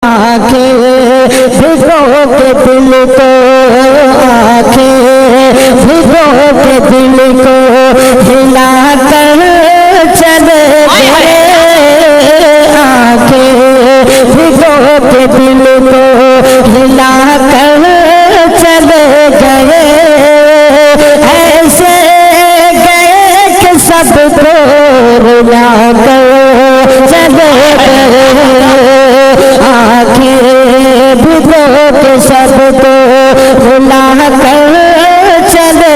आंखें भिगो के दिल को, आंखें भिगो के दिल को हिला कर चले गए, आंखें भिगो के दिल को हिला कर चले गए। ऐसे गए कि सबको रुला कर चले गए, आंखें भिगो के सबको रुला कर चले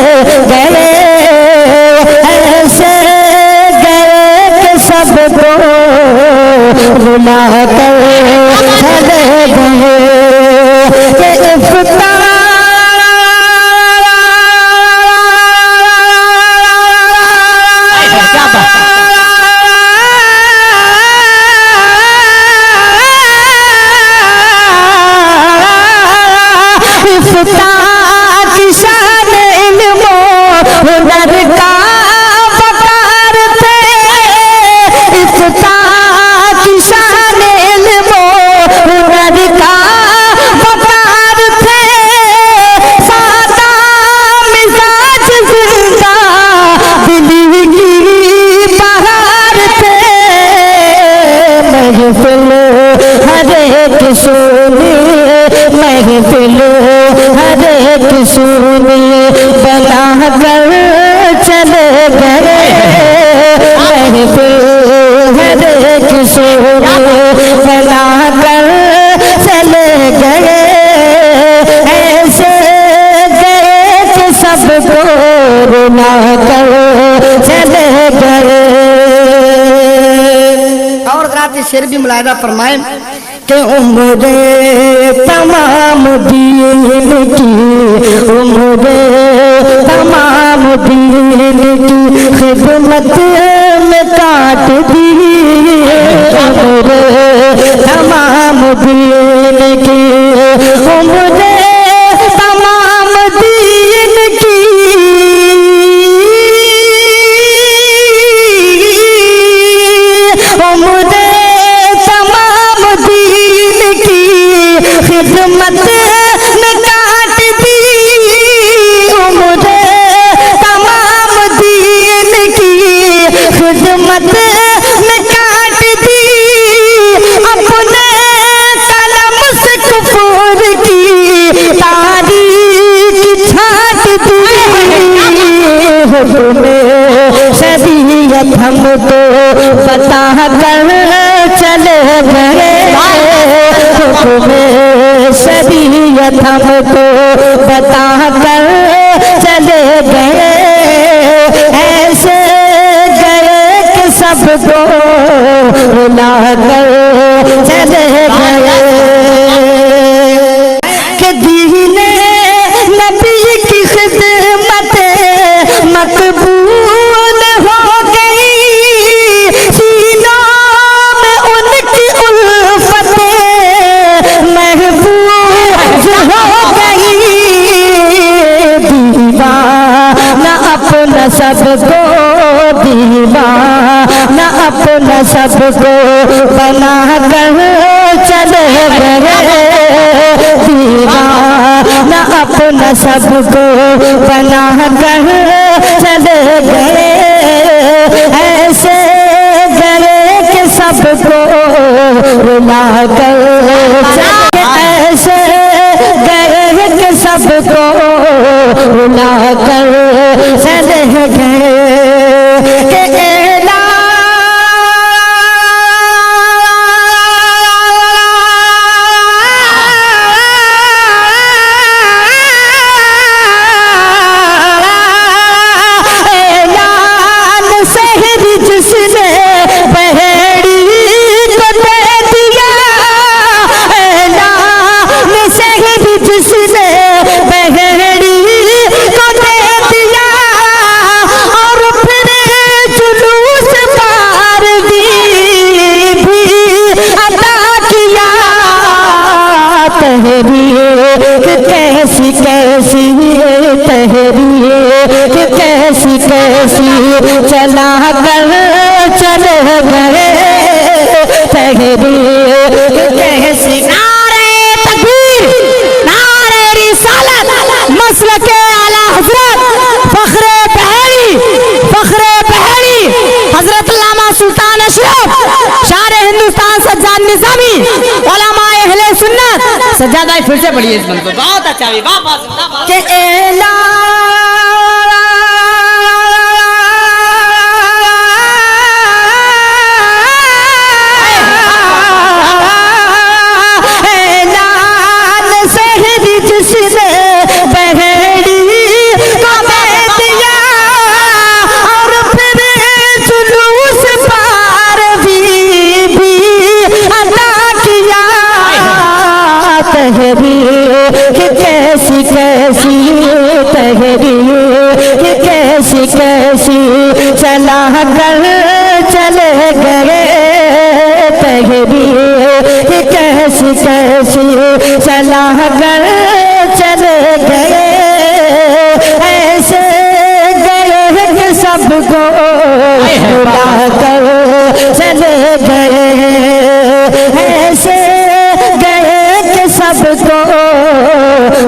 गए। ऐसे गए कि सबको रुला कर चले गए। महफिल हर एक सुनी बना कर चले गए, महफिल हर एक सुनी बना कर चले गए। ऐसे गए कि सबको रुला कर चले गए। और रात शेर भी मुलायदा फरमाए कि उम्रे तमाम दीन की, उम्रे तमाम दीन की खिदमत में काट दी, उम्रे तमाम दीन की, उम्रे तमाम दीन की, उम्रे खिदमत में काट दी, उम्रे तमाम दीन की खिदमत में काट दी। अपने कलम से कुफर की तारीख छाट दी, हुक्म शरीयत हमको बता कर चले गए, हुक्म शरीयत हमको बता कर चले गए। ऐसे गए कि सबको रुला कर चले गए। कि दीने नबी की खिदमत मकबूल हो गई, सीनों में उनकी उल्फतें महबूब हो गई। दीवाना अपना सबको, दीवाना अपना सबको बना कर चले गए, दीवाना अपना सबको बना कर चले गए। ऐसे गए कि सबको रुला कर चले, ऐसे गए कि सबको रुला कर चले गए। कैसी कैसी तहरीर, कैसी कैसी चला कर चले गए, तहरीर कैसी उस्ताद निज़ामी उलमा अहले सुन्नत सज्जाद भाई फिर से पढ़िए इस बंद को, बहुत अच्छा भी, वाह वाह के कैसी कैसी तहरीर कैसी कैसी चला कर चले गए तहरीर कैसी कैसी चला कर चले गए ऐसे गए कि सबको भुला कर चले गए ऐसे सबको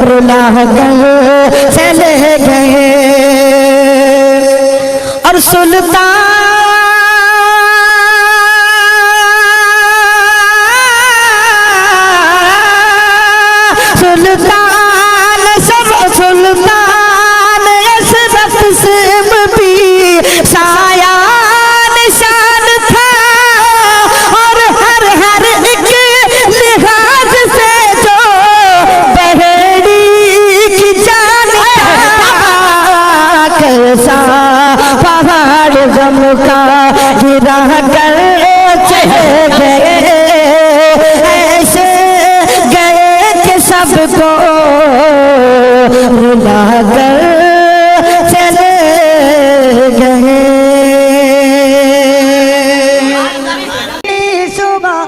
रुला कर चले गए और सुल्तान इस वक्त सिम भी साया निशान था और हर हर एक लिहाज से जो बहेड़ी की जान कैसा पहाड़ गम का गिरा कर चले गए ऐसे गए कि सबको रुला कर चले गए सुबह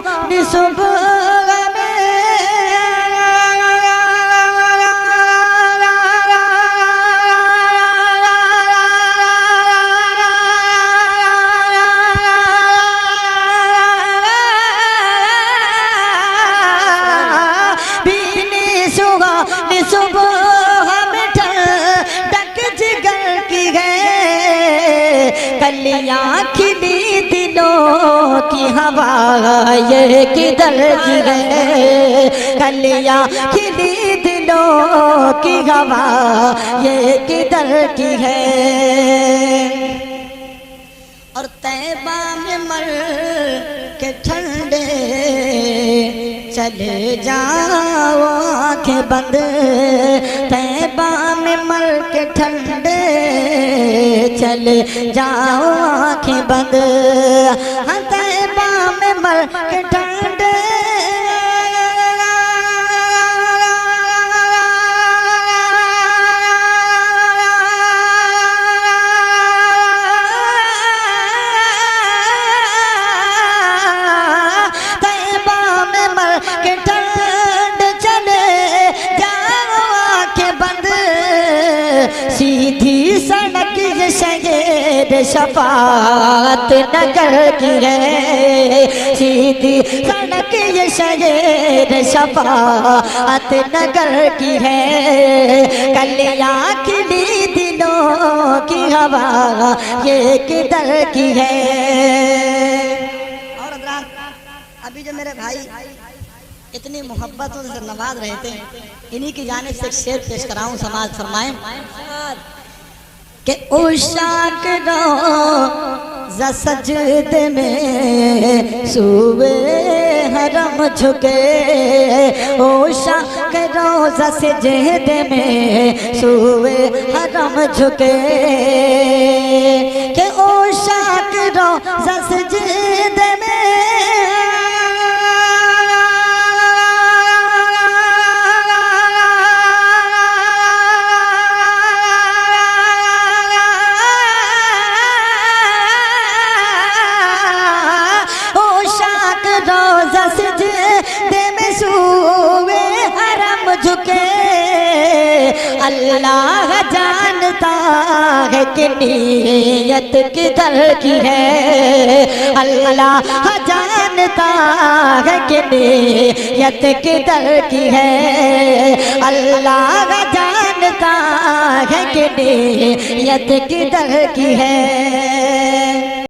सुबह कलियां खिली दिलों की हवा ये किधर की है कलियां खिली दिलों की हवा ये किधर की है और तैबा में मर के ठंडे चले जाओ आंखें बंद तैबा में मर के ठंडे चले जाओ आंखें बंद तैबा में मर के ठंडे सीधी सड़क ये शहर शफात नगर की है सीधी सड़क ये शहर शफात नगर की है कलियां खिली दिलों की हवा ये किधर की है। और अभी जो मेरे भाई इतनी मोहब्बतों से नवाज रहे थे इन्हीं की जानिब से एक शेर पेश कराऊं समाज फरमाएं कि उषा करो सजदे में सूबे हरम झुके उषा करो सजदे में सूबे हरम झुके कि उषा करो सजदे में अल्लाह जानता है कि नीयत किधर की है अल्लाह जानता है कि नीयत किधर की है अल्लाह जानता है कि नीयत किधर की है।